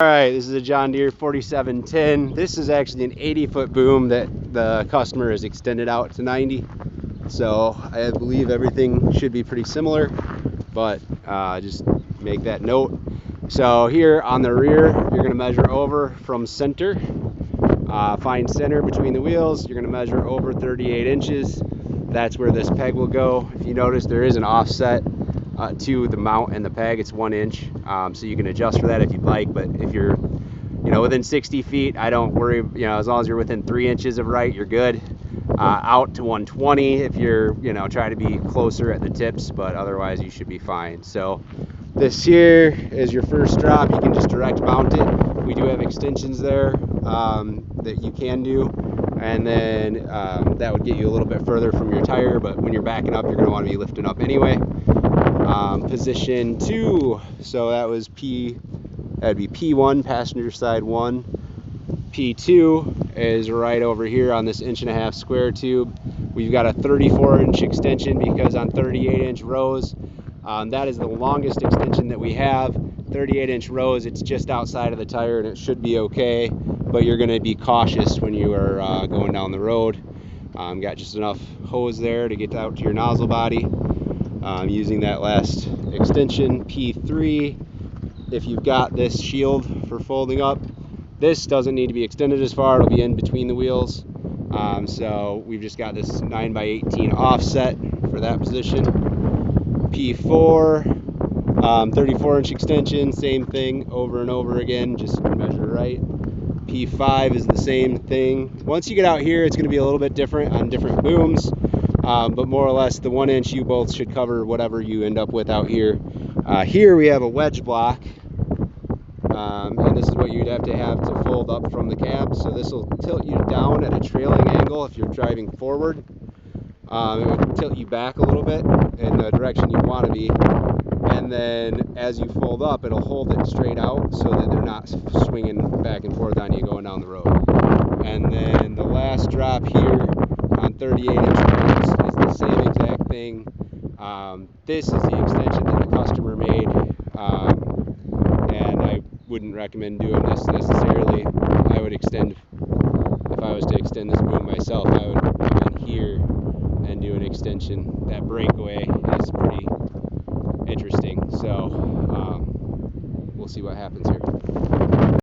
All right, this is a John Deere 4710. This is actually an 80-foot boom that the customer has extended out to 90. So I believe everything should be pretty similar, but just make that note. So here on the rear, you're going to measure over from center. Find center between the wheels. You're going to measure over 38 inches. That's where this peg will go. If you notice, there is an offset to the mount and the peg. It's 1 inch, so you can adjust for that if you'd like. But if you're within 60 feet, I don't worry. As long as you're within 3 inches of right, you're good. Out to 120 if you're try to be closer at the tips, but otherwise you should be fine. So this here is your first drop. You can just direct mount it. We do have extensions there that you can do, and then that would get you a little bit further from your tire, but when you're backing up, you're going to want to be lifting up anyway. Position 2, so that was that'd be P1, passenger side 1. P2 is right over here on this 1.5 inch square tube. We've got a 34-inch extension because on 38-inch rows, that is the longest extension that we have. 38-inch rows, it's just outside of the tire and it should be okay, but you're going to be cautious when you are going down the road. Got just enough hose there to get out to your nozzle body. Using that last extension. P3, if you've got this shield for folding up, this doesn't need to be extended as far. It'll be in between the wheels. So we've just got this 9x18 offset for that position. P4, 34-inch extension, same thing over and over again, just measure right. P5 is the same thing. Once you get out here, it's going to be a little bit different on different booms, but more or less the 1 inch U-bolts should cover whatever you end up with out here. Here we have a wedge block, and this is what you'd have to fold up from the cab. So this will tilt you down at a trailing angle if you're driving forward. It would tilt you back a little bit in the direction you want to be, and then as you fold up, it'll hold it straight out so that they're not swinging back and forth on you going down the road. And then the last drop here on 38-inch rows is the same exact thing. This is the extension that the customer made, and I wouldn't recommend doing this necessarily. I would extend, if I was to extend this boom myself, I would come in here and do an extension. That breakaway is pretty interesting, so we'll see what happens here.